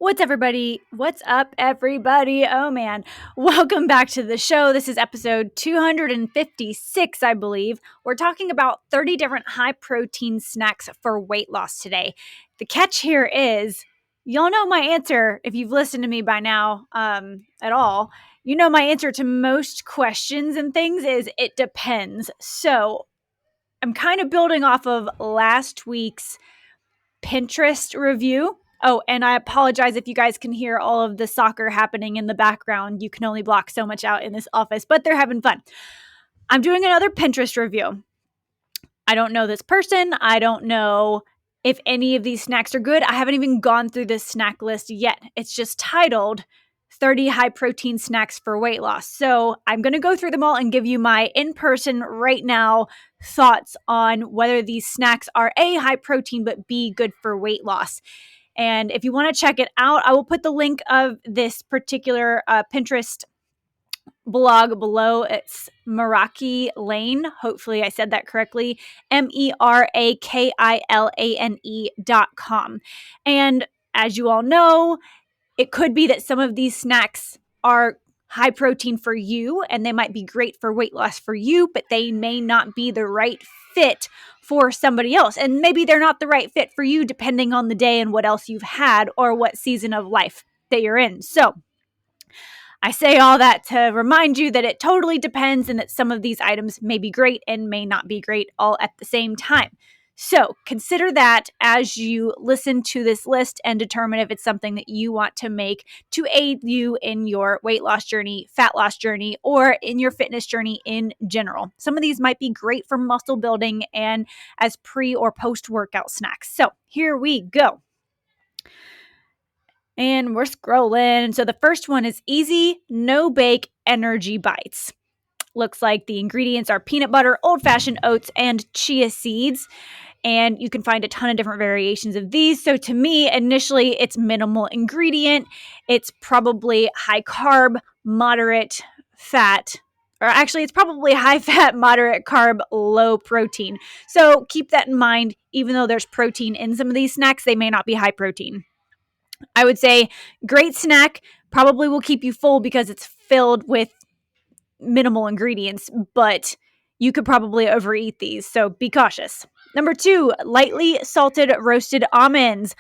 What's everybody? What's up, everybody? Oh man, welcome back to the show. This is episode 256, I believe. We're talking about 30 different high protein snacks for weight loss today. The catch here is y'all know my answer if you've listened to me by now at all. You know my answer to most questions and things is it depends. So I'm kind of building off of last week's Pinterest review. Oh, and I apologize if you guys can hear all of the soccer happening in the background. You can only block so much out in this office, but they're having fun. I'm doing another Pinterest review. I don't know this person. I don't know if any of these snacks are good. I haven't even gone through this snack list yet. It's just titled 30 high protein snacks for weight loss. So I'm going to go through them all and give you my in-person right now thoughts on whether these snacks are A, high protein, but B, good for weight loss. And if you want to check it out, I will put the link of this particular Pinterest blog below. It's Meraki Lane. Hopefully I said that correctly. MERAKILANE.com. And as you all know, it could be that some of these snacks are high protein for you and they might be great for weight loss for you, but they may not be the right fit for somebody else. And maybe they're not the right fit for you depending on the day and what else you've had or what season of life that you're in. So I say all that to remind you that it totally depends and that some of these items may be great and may not be great all at the same time. So consider that as you listen to this list and determine if it's something that you want to make to aid you in your weight loss journey, fat loss journey, or in your fitness journey in general. Some of these might be great for muscle building and as pre or post-workout snacks. So here we go. And we're scrolling. So the first one is Easy No Bake Energy Bites. Looks like the ingredients are peanut butter, old-fashioned oats, and chia seeds. And you can find a ton of different variations of these. So to me, initially, it's minimal ingredient. It's probably high carb, moderate fat, or actually it's probably high fat, moderate carb, low protein. So keep that in mind. Even though there's protein in some of these snacks, they may not be high protein. I would say great snack, probably will keep you full because it's filled with minimal ingredients, but you could probably overeat these, so be cautious. Number 2, lightly salted roasted almonds.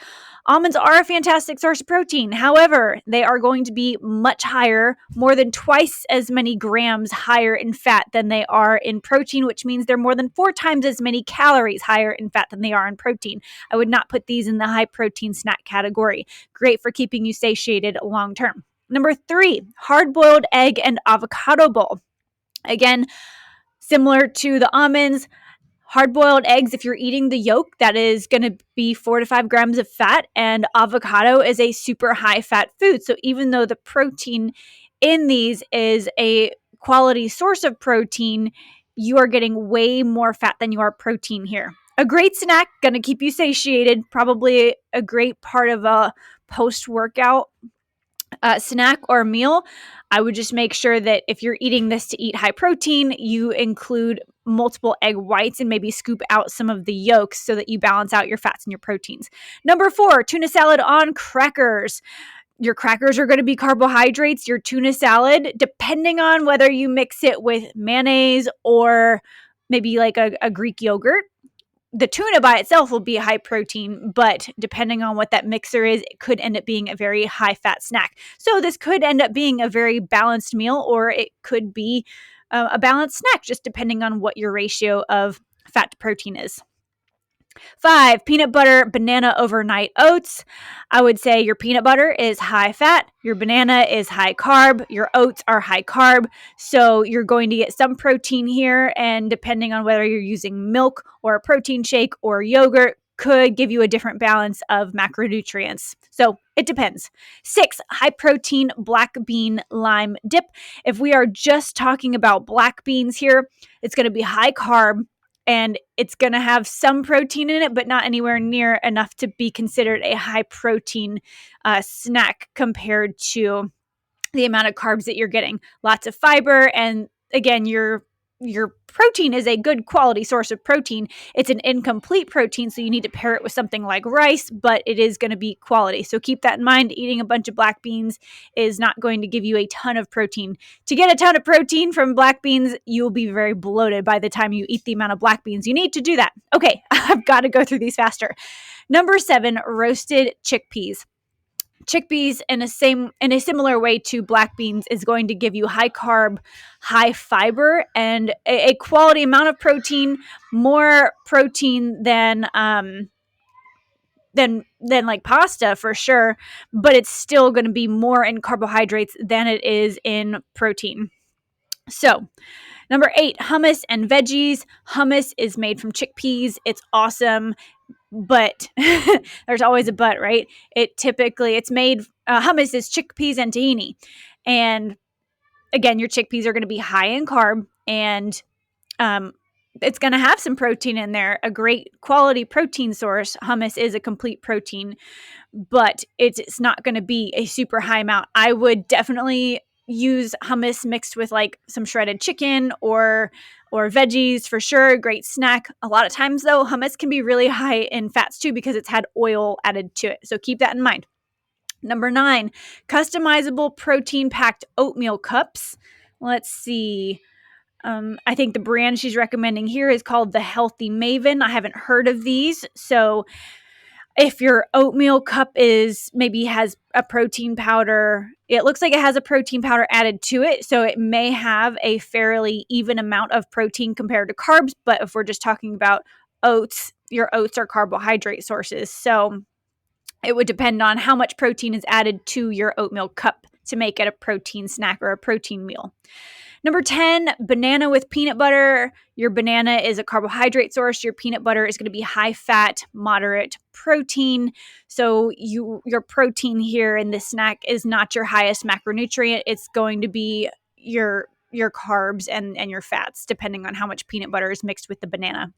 Almonds are a fantastic source of protein. However, they are going to be much higher, more than twice as many grams higher in fat than they are in protein, which means they're more than 4 times as many calories higher in fat than they are in protein. I would not put these in the high protein snack category. Great for keeping you satiated long term. Number 3, hard-boiled egg and avocado bowl. Again, similar to the almonds, hard-boiled eggs, if you're eating the yolk, that is going to be 4 to 5 grams of fat, and avocado is a super high-fat food. So even though the protein in these is a quality source of protein, you are getting way more fat than you are protein here. A great snack, going to keep you satiated, probably a great part of a post-workout snack or meal. I would just make sure that if you're eating this to eat high protein, you include multiple egg whites and maybe scoop out some of the yolks so that you balance out your fats and your proteins. Number 4, tuna salad on crackers. Your crackers are going to be carbohydrates. Your tuna salad, depending on whether you mix it with mayonnaise or maybe like a Greek yogurt, the tuna by itself will be high protein, but depending on what that mixer is, it could end up being a very high fat snack. So this could end up being a very balanced meal, or it could be a balanced snack, just depending on what your ratio of fat to protein is. 5, peanut butter banana overnight oats. I would say your peanut butter is high fat, your banana is high carb, your oats are high carb. So you're going to get some protein here, and depending on whether you're using milk or a protein shake or yogurt, could give you a different balance of macronutrients. So it depends. 6, high protein black bean lime dip. If we are just talking about black beans here, it's going to be high carb, and it's going to have some protein in it, but not anywhere near enough to be considered a high protein snack compared to the amount of carbs that you're getting. Lots of fiber, and again, you're your protein is a good quality source of protein. It's an incomplete protein, so you need to pair it with something like rice, but it is going to be quality. So keep that in mind. Eating a bunch of black beans is not going to give you a ton of protein. To get a ton of protein from black beans, you will be very bloated by the time you eat the amount of black beans you need to do that. Okay, I've got to go through these faster. Number 7, roasted chickpeas. Chickpeas in a similar way to black beans is going to give you high carb, high fiber, and a quality amount of protein, more protein than like pasta for sure, but it's still going to be more in carbohydrates than it is in protein. So, number 8, hummus and veggies. Hummus is made from chickpeas. It's awesome. But there's always a but, right? It's made, hummus is chickpeas and tahini. And again, your chickpeas are going to be high in carb, and it's going to have some protein in there. A great quality protein source. Hummus is a complete protein, but it's not going to be a super high amount. I would definitely use hummus mixed with like some shredded chicken or veggies for sure. Great snack. A lot of times though, hummus can be really high in fats too because it's had oil added to it. So keep that in mind. Number 9, customizable protein packed oatmeal cups. Let's see. I think the brand she's recommending here is called the Healthy Maven. I haven't heard of these. So if your oatmeal cup maybe has a protein powder, it looks like it has a protein powder added to it. So it may have a fairly even amount of protein compared to carbs. But if we're just talking about oats, your oats are carbohydrate sources. So it would depend on how much protein is added to your oatmeal cup to make it a protein snack or a protein meal. Number 10, banana with peanut butter. Your banana is a carbohydrate source. Your peanut butter is going to be high fat, moderate protein. So your protein here in this snack is not your highest macronutrient. It's going to be your carbs and your fats, depending on how much peanut butter is mixed with the banana.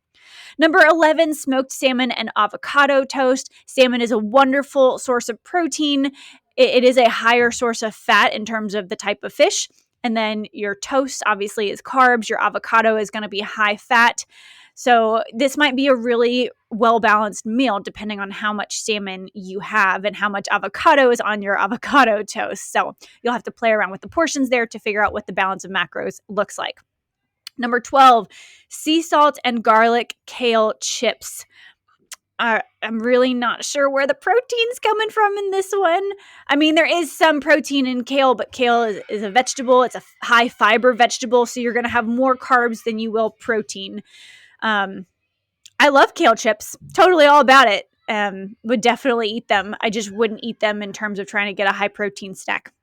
Number 11, smoked salmon and avocado toast. Salmon is a wonderful source of protein. It is a higher source of fat in terms of the type of fish. And then your toast obviously is carbs. Your avocado is going to be high fat. So this might be a really well-balanced meal depending on how much salmon you have and how much avocado is on your avocado toast. So you'll have to play around with the portions there to figure out what the balance of macros looks like. Number 12, sea salt and garlic kale chips. I'm really not sure where the protein's coming from in this one. I mean, there is some protein in kale, but kale is a vegetable. It's a high fiber vegetable, so you're going to have more carbs than you will protein. I love kale chips. Totally all about it. Would definitely eat them. I just wouldn't eat them in terms of trying to get a high protein snack.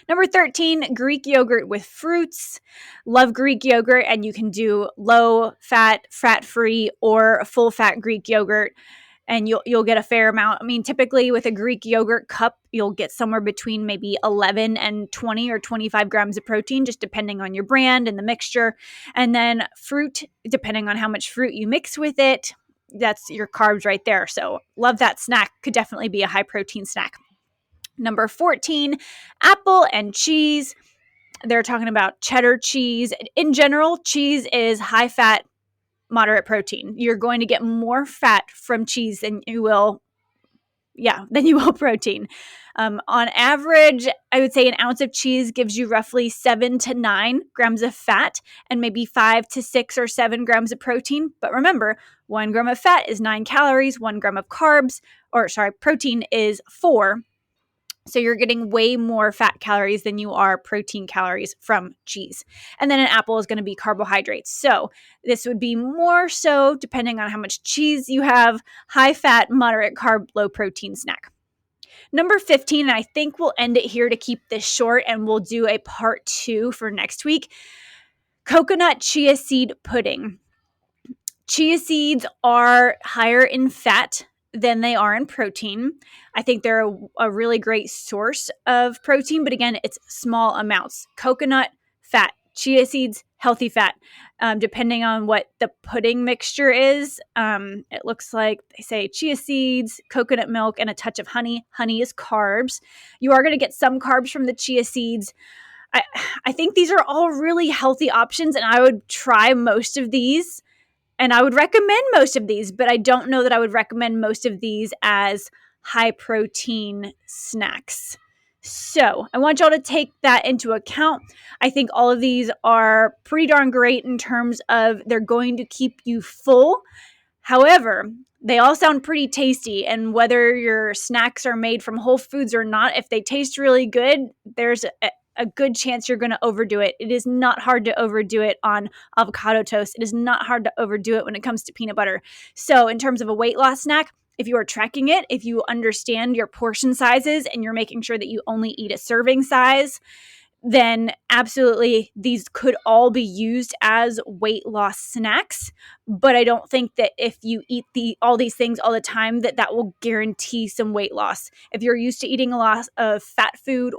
Number 13, Greek yogurt with fruits. Love Greek yogurt, and you can do low fat, fat-free, or full fat Greek yogurt, and you'll get a fair amount. I mean, typically with a Greek yogurt cup, you'll get somewhere between maybe 11 and 20 or 25 grams of protein, just depending on your brand and the mixture. And then fruit, depending on how much fruit you mix with it, that's your carbs right there. So love that snack. Could definitely be a high protein snack. Number 14, apple and cheese. They're talking about cheddar cheese. In general, cheese is high fat, moderate protein. You're going to get more fat from cheese than you will protein. On average, I would say an ounce of cheese gives you roughly 7 to 9 grams of fat and maybe 5 to 6 or 7 grams of protein. But remember, 1 gram of fat is 9 calories, 1 gram of protein is 4. So you're getting way more fat calories than you are protein calories from cheese. And then an apple is going to be carbohydrates. So this would be more so, depending on how much cheese you have, high fat, moderate carb, low protein snack. Number 15, and I think we'll end it here to keep this short, and we'll do a part 2 for next week. Coconut chia seed pudding. Chia seeds are higher in fat than they are in protein. I think they're a really great source of protein, but again, it's small amounts. Coconut, fat. Chia seeds, healthy fat. Depending on what the pudding mixture is, it looks like they say chia seeds, coconut milk, and a touch of honey. Honey is carbs. You are going to get some carbs from the chia seeds. I, I think these are all really healthy options, and I would try most of these. And I would recommend most of these, but I don't know that I would recommend most of these as high protein snacks. So I want y'all to take that into account. I think all of these are pretty darn great in terms of they're going to keep you full. However, they all sound pretty tasty, and whether your snacks are made from whole foods or not, if they taste really good, there's a good chance you're going to overdo it. It is not hard to overdo it on avocado toast. It is not hard to overdo it when it comes to peanut butter. So, in terms of a weight loss snack, if you are tracking it, if you understand your portion sizes and you're making sure that you only eat a serving size, then absolutely these could all be used as weight loss snacks. But I don't think that if you eat all these things all the time, that will guarantee some weight loss. If you're used to eating a lot of fast food,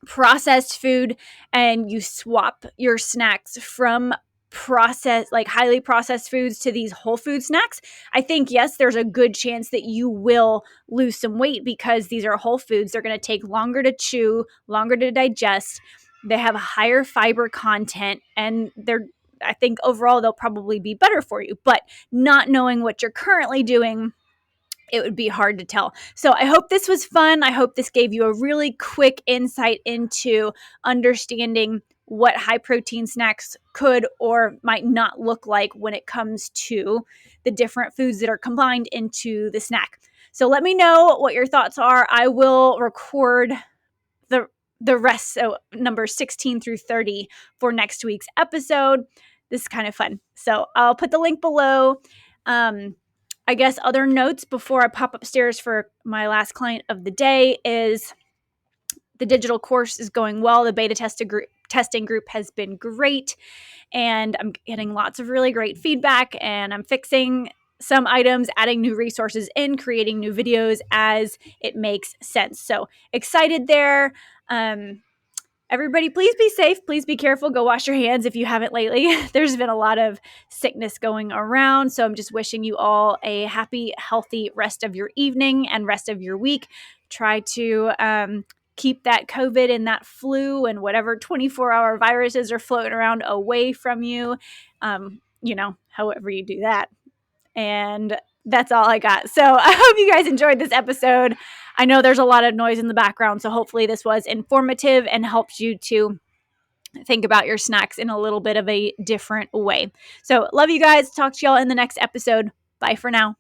processed food, and you swap your snacks from highly processed foods to these whole food snacks, I think, yes, there's a good chance that you will lose some weight because these are whole foods. They're going to take longer to chew, longer to digest. They have a higher fiber content, and I think overall they'll probably be better for you. But not knowing what you're currently doing, it would be hard to tell. So I hope this was fun. I hope this gave you a really quick insight into understanding what high protein snacks could or might not look like when it comes to the different foods that are combined into the snack. So let me know what your thoughts are. I will record the rest, so numbers 16 through 30 for next week's episode. This is kind of fun. So I'll put the link below. I guess other notes before I pop upstairs for my last client of the day is the digital course is going well. The beta testing group has been great, and I'm getting lots of really great feedback, and I'm fixing some items, adding new resources in, creating new videos as it makes sense. So excited there. Everybody, please be safe. Please be careful. Go wash your hands if you haven't lately. There's been a lot of sickness going around. So I'm just wishing you all a happy, healthy rest of your evening and rest of your week. Try to keep that COVID and that flu and whatever 24-hour viruses are floating around away from you. However you do that. And that's all I got. So I hope you guys enjoyed this episode. I know there's a lot of noise in the background, so hopefully this was informative and helps you to think about your snacks in a little bit of a different way. So love you guys. Talk to y'all in the next episode. Bye for now.